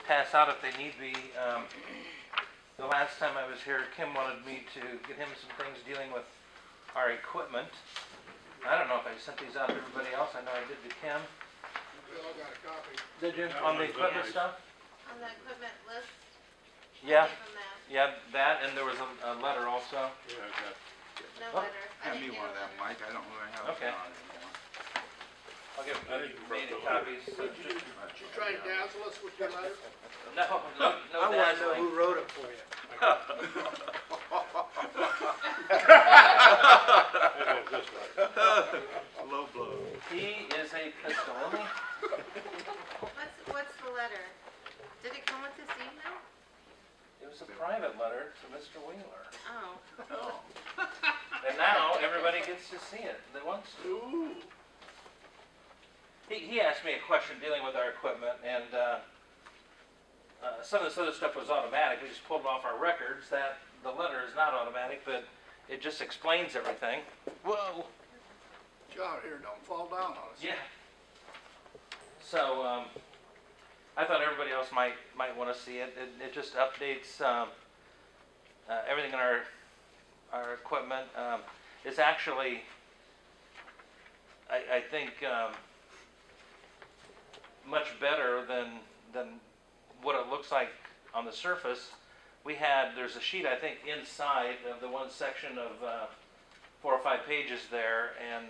pass out if they need be. The last time I was here, Kim wanted me to get him some things dealing with our equipment. I don't know if I sent these out to everybody else. I know I did to Kim. We all got a copy. Did you? On the equipment stuff? On the equipment list? Yeah. I gave him that. Yeah, that, and there was a letter also. Yeah, I got. No Oh. letter. Hand me one of them, Mike. I don't really have Okay. it on anymore. I'll give made copies. So Did you try to dazzle us with your letter? no I want to know dazzling. who wrote it for you. Low blow. He is a pistol, isn't he? What's the letter? Did it come with this email? It was a private letter to Mr. Wheeler. Oh. Oh. And now everybody gets to see it that wants to. Ooh. He asked me a question dealing with our equipment, and some of this other stuff was automatic. We just pulled it off our records. That the letter is not automatic, but it just explains everything. Whoa. Out here, don't fall down on us. Yeah. So I thought everybody else might want to see it. It just updates everything in our equipment. It's actually, I think, much better than what it looks like on the surface. There's a sheet, I think, inside of the one section of 4 or 5 pages there, and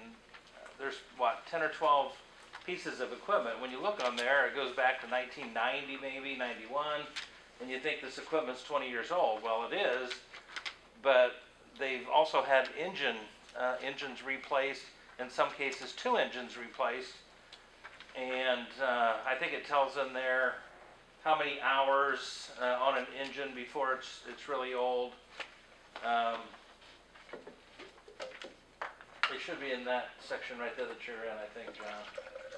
there's, what, 10 or 12 pieces of equipment. When you look on there, it goes back to 1990, maybe, 91, and you think this equipment's 20 years old. Well, it is, but they've also had engines replaced, in some cases 2 engines replaced, and I think it tells in there how many hours on an engine before it's really old. It should be in that section right there that you're in, I think, John.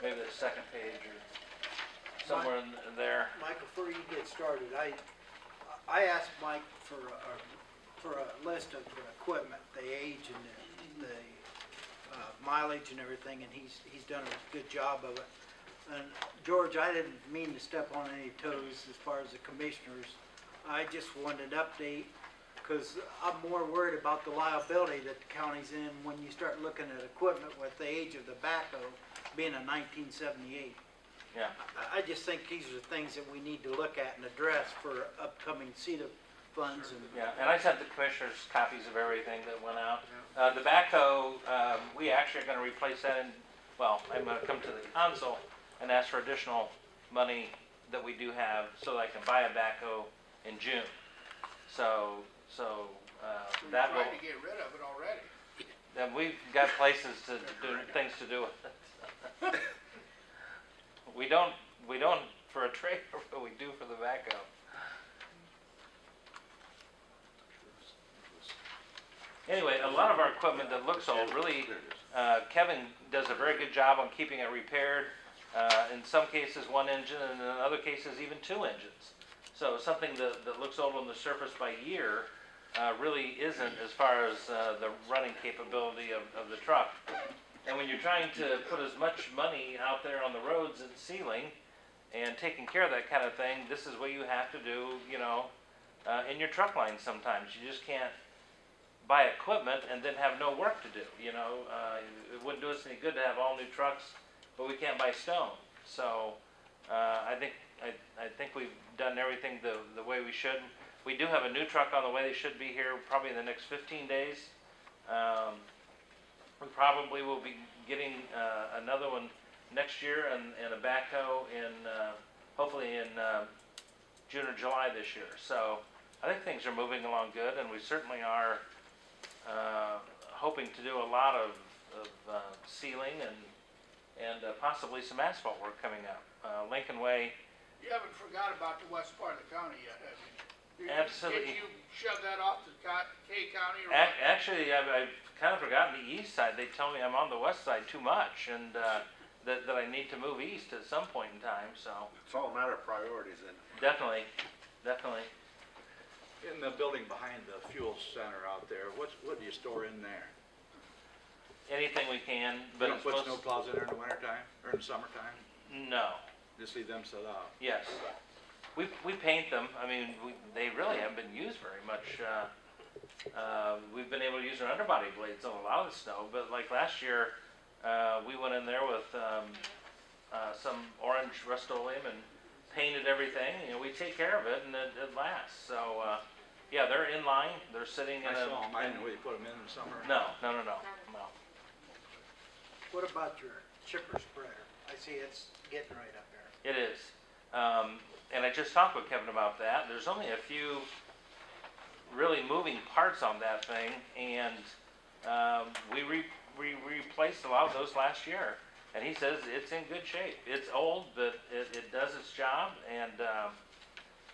Maybe the second page or somewhere in there. Mike, before you get started, I asked Mike for a list of the equipment, the age and the mileage and everything, and he's done a good job of it. And George, I didn't mean to step on any toes as far as the commissioners. I just wanted an update because I'm more worried about the liability that the county's in when you start looking at equipment with the age of the backhoe being a 1978. Yeah. I just think these are things that we need to look at and address for upcoming CETA funds. And Yeah, and I sent the commissioners copies of everything that went out. The backhoe, we actually are going to replace that in, well, I'm going to come to the council and ask for additional money that we do have so that I can buy a backhoe in June. So that will. Tried to get rid of it already. Then we've got places to do things to do with it. We don't for a trailer, but we do for the backhoe. Anyway, a lot of our equipment that looks old, really, Kevin does a very good job on keeping it repaired. In some cases, 1 engine, and in other cases, even 2 engines. So something that looks old on the surface by year really isn't as far as the running capability of the truck. And when you're trying to put as much money out there on the roads and sealing and taking care of that kind of thing, this is what you have to do, you know, in your truck line sometimes. You just can't buy equipment and then have no work to do, you know. It wouldn't do us any good to have all new trucks, but we can't buy stone. So I think we've done everything the way we should. We do have a new truck on the way. They should be here probably in the next 15 days. We probably will be getting another one next year and a backhoe in hopefully in June or July this year. So I think things are moving along good, and we certainly are hoping to do a lot of sealing and possibly some asphalt work coming up. Lincoln Way. You haven't forgot about the west part of the county yet, have you? Absolutely. Did you shove that off to K County? Or Actually, I've kind of forgotten the east side. They tell me I'm on the west side too much, and that I need to move east at some point in time. So It's all a matter of priorities, then. definitely. In the building behind the fuel center out there, what do you store in there? Anything we can, You but don't put snowplows in there in the wintertime or in the summertime? no. Just leave them set out. Yes. We paint them. I mean, they really haven't been used very much. We've been able to use our underbody blades on a lot of the snow, but like last year, we went in there with some orange Rust-Oleum and painted everything. You know, we take care of it and it lasts. So, yeah, they're in line. They're sitting in I a... saw them, I didn't know where you put them in the summer. No. What about your chipper spreader? I see it's getting right up there. It is. And I just talked with Kevin about that. There's only a few really moving parts on that thing, and we replaced a lot of those last year. And he says it's in good shape. It's old, but it does its job, and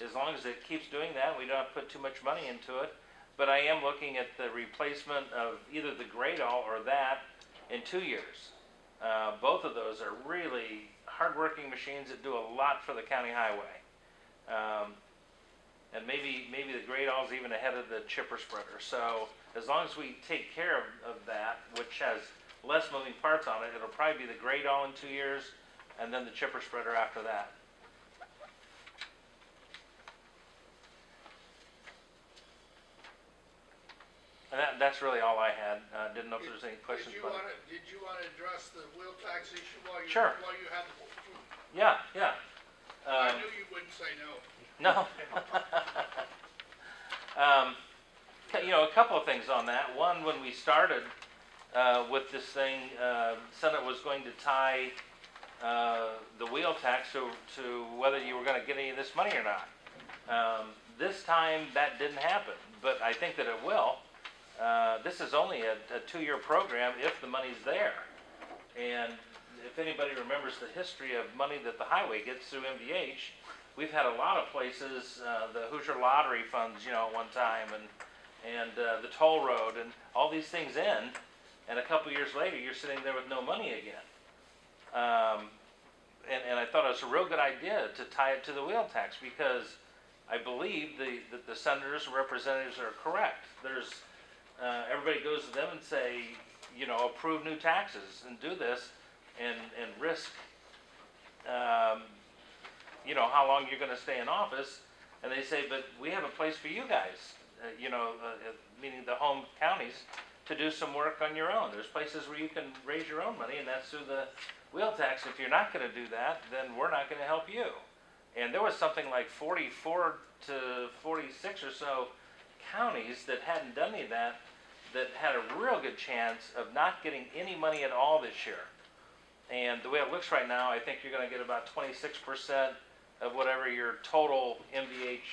as long as it keeps doing that, we don't have to put too much money into it. But I am looking at the replacement of either the Great-All or that in 2 years. Both of those are really hard-working machines that do a lot for the county highway. And maybe the Great-All is even ahead of the chipper spreader. So as long as we take care of that, which has less moving parts on it, it'll probably be the Great-All in 2 years, and then the chipper spreader after that. And that's really all I had. Didn't know if there was any questions about it. Did you want to address the wheel tax issue while you Sure. had the food? Yeah. I knew you wouldn't say no. No. You know, a couple of things on that. One, when we started with this thing, Senate was going to tie the wheel tax to whether you were going to get any of this money or not. This time that didn't happen, but I think that it will. This is only a 2-year program if the money's there. And if anybody remembers the history of money that the highway gets through MVH, we've had a lot of places, the Hoosier Lottery funds, you know, at one time, and the toll road, and all these things end, and a couple years later, you're sitting there with no money again. And I thought it was a real good idea to tie it to the wheel tax, because I believe that the senators and representatives are correct. There's everybody goes to them and say, you know, approve new taxes and do this, and risk, you know, how long you're going to stay in office. And they say, but we have a place for you guys, you know, meaning the home counties, to do some work on your own. There's places where you can raise your own money, and that's through the wheel tax. If you're not going to do that, then we're not going to help you. And there was something like 44 to 46 or so counties that hadn't done any of that, that had a real good chance of not getting any money at all this year. And the way it looks right now, I think you're going to get about 26% of whatever your total MVH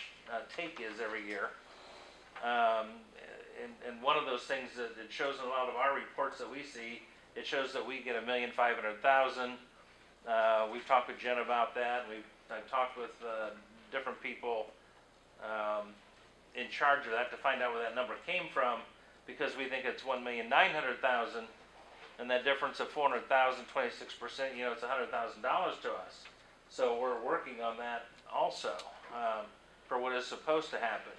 take is every year. And one of those things that it shows in a lot of our reports that we see, it shows that we get $1,500,000. We've talked with Jen about that. I've talked with different people in charge of that to find out where that number came from, because we think it's $1,900,000, and that difference of $400,000, 26%, you know, it's $100,000 to us. So we're working on that also for what is supposed to happen.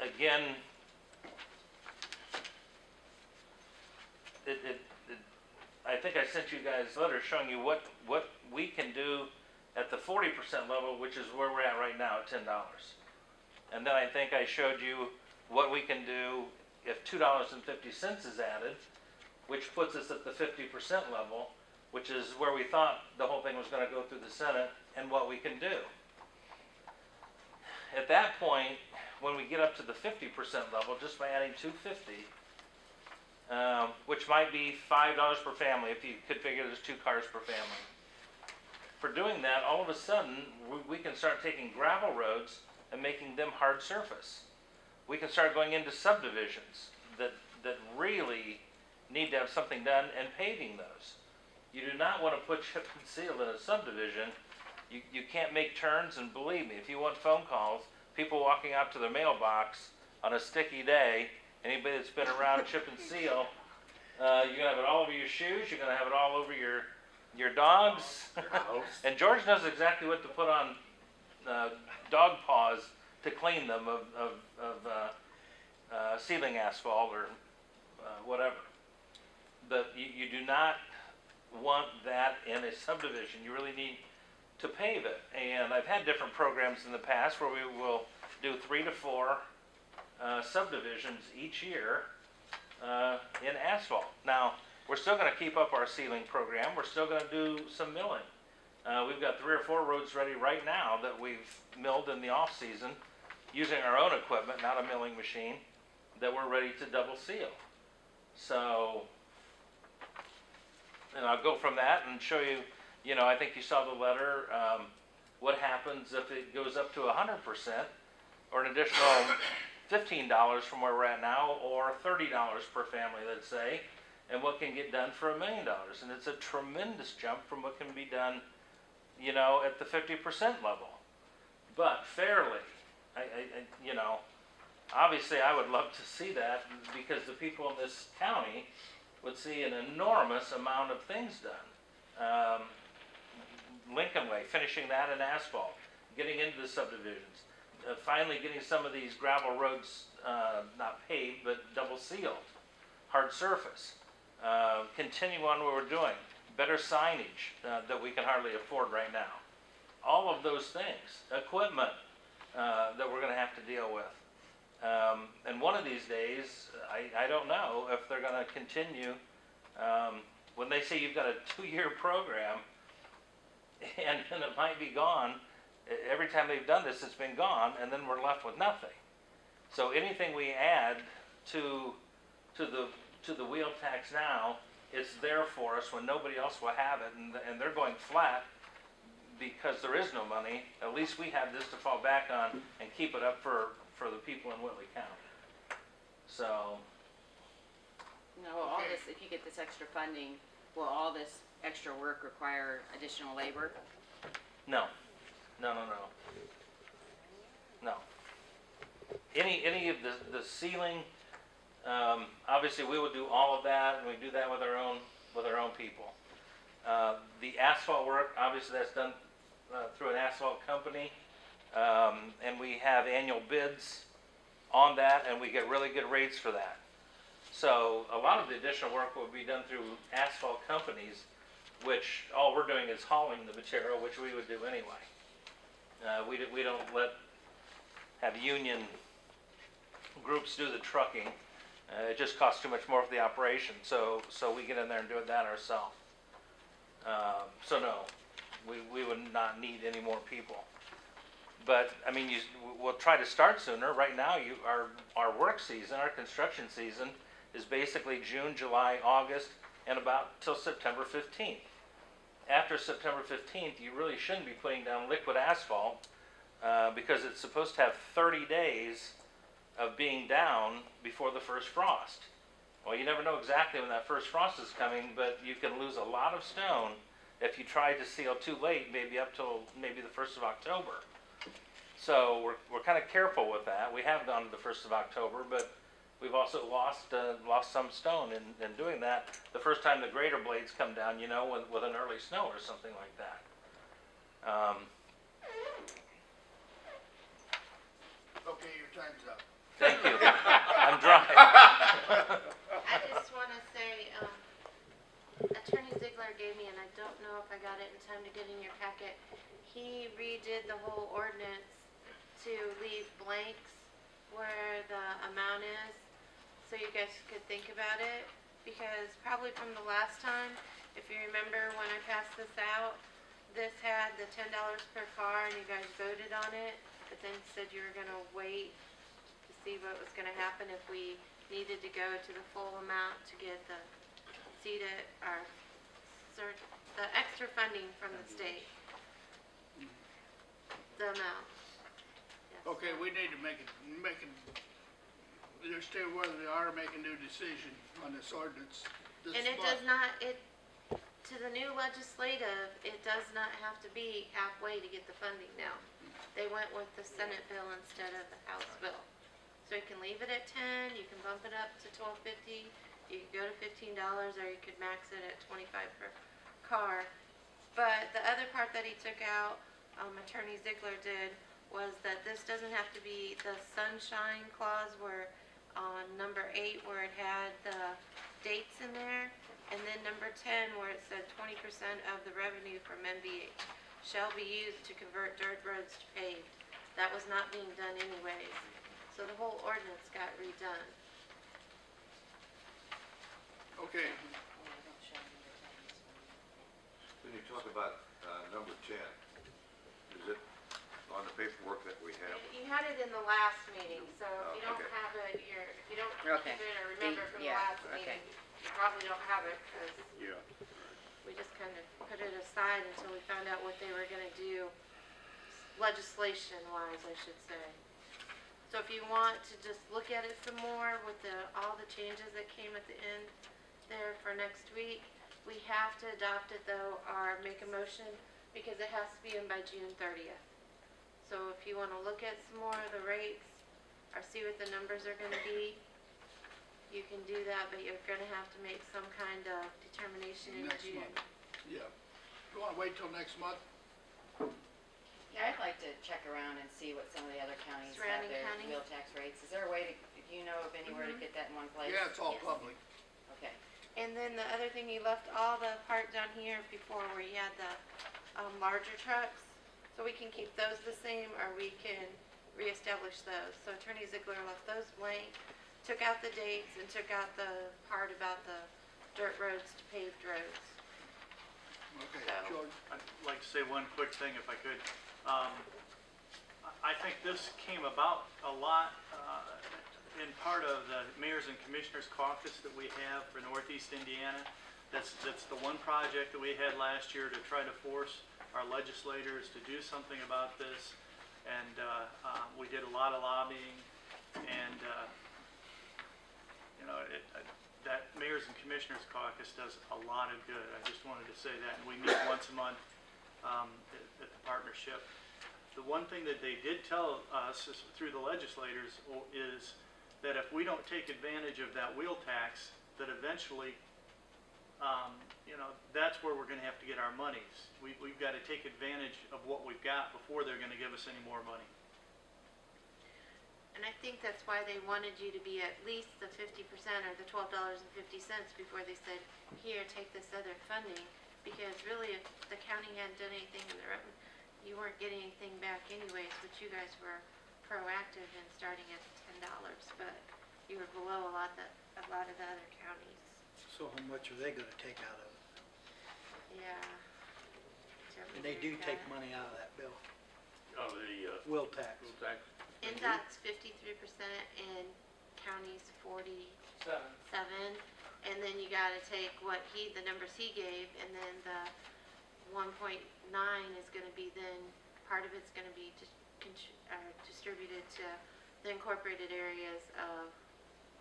Again, I think I sent you guys a letter showing you what we can do at the 40% level, which is where we're at right now at $10. And then I think I showed you what we can do if $2.50 is added, which puts us at the 50% level, which is where we thought the whole thing was going to go through the Senate, and what we can do. At that point, when we get up to the 50% level, just by adding $2.50, which might be $5 per family if you could figure there's 2 cars per family. For doing that, all of a sudden, we can start taking gravel roads and making them hard surface. We can start going into subdivisions that really need to have something done and paving those. You do not want to put chip and seal in a subdivision. You can't make turns, and believe me, if you want phone calls, people walking out to their mailbox on a sticky day, anybody that's been around chip and seal, you're going to have it all over your shoes, you're going to have it all over your dogs. And George knows exactly what to put on dog paws to clean them of ceiling asphalt or whatever. But you do not want that in a subdivision. You really need to pave it. And I've had different programs in the past where we will do 3 to 4 subdivisions each year in asphalt. Now, we're still going to keep up our sealing program. We're still going to do some milling. We've got 3 or 4 roads ready right now that we've milled in the off season using our own equipment, not a milling machine, that we're ready to double seal. So, and I'll go from that and show you, you know, I think you saw the letter, what happens if it goes up to 100% or an additional $15 from where we're at now, or $30 per family, let's say, and what can get done for $1 million. And it's a tremendous jump from what can be done, you know, at the 50% level. But fairly, you know, obviously I would love to see that, because the people in this county would see an enormous amount of things done. Lincoln Way, finishing that in asphalt, getting into the subdivisions, finally getting some of these gravel roads not paved but double sealed, hard surface. Continue on what we're doing, better signage that we can hardly afford right now. All of those things, equipment that we're going to have to deal with. And one of these days, I don't know if they're going to continue. When they say you've got a 2-year program and it might be gone, every time they've done this, it's been gone, and then we're left with nothing. So anything we add to the wheel tax now, it's there for us when nobody else will have it, and they're going flat because there is no money. At least we have this to fall back on and keep it up for the people in Whitley County. So. Now, will all this, if you get this extra funding, will all this extra work require additional labor? No. No. Any of the sealing, obviously we would do all of that, and we do that with our own people. The asphalt work, obviously that's done through an asphalt company, and we have annual bids on that, and we get really good rates for that. So a lot of the additional work will be done through asphalt companies, which all we're doing is hauling the material, which we would do anyway. We don't have union groups do the trucking. It just costs too much more for the operation, so we get in there and do that ourselves. So no, we would not need any more people. But I mean, we'll try to start sooner. Right now, our work season, our construction season, is basically June, July, August, and about till September 15th. After September 15th, you really shouldn't be putting down liquid asphalt because it's supposed to have 30 days of being down before the first frost. Well, you never know exactly when that first frost is coming, but you can lose a lot of stone if you try to seal too late, maybe up till maybe the 1st of October. So we're kind of careful with that. We have gone to the 1st of October, but we've also lost some stone in doing that. The first time the grader blades come down, you know, with an early snow or something like that. Okay, your time's up. Thank you. I'm dry. I just want to say, Attorney Ziegler gave me, and I don't know if I got it in time to get in your packet, he redid the whole ordinance to leave blanks where the amount is, so you guys could think about it, because probably from the last time, if you remember when I passed this out, this had the $10 per car, and you guys voted on it, but then said you were going to wait to see what was going to happen if we needed to go to the full amount to get the the extra funding from the state. The amount. Yes. Okay, we need to understand whether they are making a new decision on this ordinance. And it does not, to the new legislative, it does not have to be halfway to get the funding now. They went with the Senate bill instead of the House bill. So you can leave it at 10, you can bump it up to $12.50, you could go to $15, or you could max it at $25 per car. But the other part that he took out, Attorney Ziegler did, was that this doesn't have to be the sunshine clause where on number 8 where it had the dates in there, and then number 10 where it said 20% of the revenue from MVH shall be used to convert dirt roads to paved. That was not being done anyways, so the whole ordinance got redone. Okay, When you talk about number 10, is it on the paperwork that we have? You had it in the last meeting, so if you don't Okay. have it, if you don't Okay. keep it or remember from the Yeah, last okay. meeting, you probably don't have it, because Yeah. we just kind of put it aside until we found out what they were gonna do, legislation-wise, I should say. So if you want to just look at it some more with all the changes that came at the end there for next week, we have to adopt it though, or make a motion, because it has to be in by June 30th. So if you want to look at some more of the rates, or see what the numbers are gonna be, you can do that, but you're gonna have to make some kind of determination in Next June. month. yeah. You wanna wait till next month? Yeah, I'd like to check around and see what some of the other counties have Surrounding their counties? wheel tax rates. Is there a way to, do you know of anywhere to get that in one place? Yeah, it's all Yes. public. Okay. And then the other thing, you left all the part down here before where you had the larger trucks. So we can keep those the same, or we can reestablish those. So Attorney Ziegler left those blank, took out the dates, and took out the part about the dirt roads to paved roads. Okay, So- George? I'd like to say one quick thing if I could. I think this came about a lot in part of the Mayors and Commissioners Caucus that we have for Northeast Indiana. That's the one project that we had last year to try to force our legislators to do something about this. And we did a lot of lobbying, and that Mayors and Commissioners Caucus does a lot of good. I just wanted to say that. And we meet once a month at the partnership. The one thing that they did tell us through the legislators is that if we don't take advantage of that wheel tax, that eventually, that's where we're going to have to get our monies. We've got to take advantage of what we've got before they're going to give us any more money. And I think that's why they wanted you to be at least the 50% or the $12.50 before they said, here, take this other funding. Because really, if the county hadn't done anything in their own, you weren't getting anything back anyways, but you guys were proactive in starting at $10, but you were below a lot of the other counties. So how much are they gonna take out of it? Yeah. And they do take money out of that bill, Of the wheel tax. tax? NDOT's 53% and counties 47. And then you gotta take the numbers he gave, and then the 1.9 is gonna be then, part of it's gonna be distributed to the incorporated areas of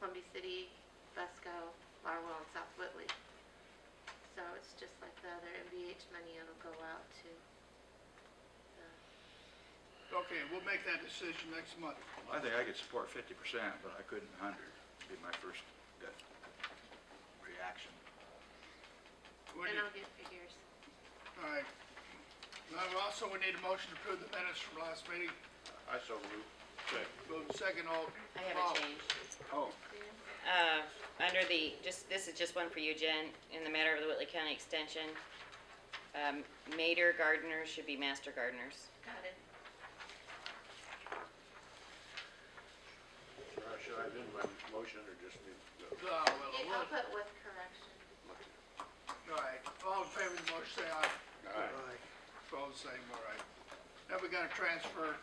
Columbia City, Busco, Larwell, and South Whitley. So it's just like the other MVH money, it'll go out to Okay, we'll make that decision next month. I think I could support 50%, but I couldn't 100, be my first gut reaction. We and need- I'll get figures. All right. Now, also, we need a motion to approve the minutes from last meeting. I so move. Move the second, all. I have Bob. a change. Oh, Under this is just one for you, Jen. In the matter of the Whitley County Extension, Mater gardeners should be master gardeners. Got it. Should I do my motion or just leave? well, I'll put with correction. all right. All in favor of the motion, say aye. Aye. Right. Opposed, same, all right. Now we gotta transfer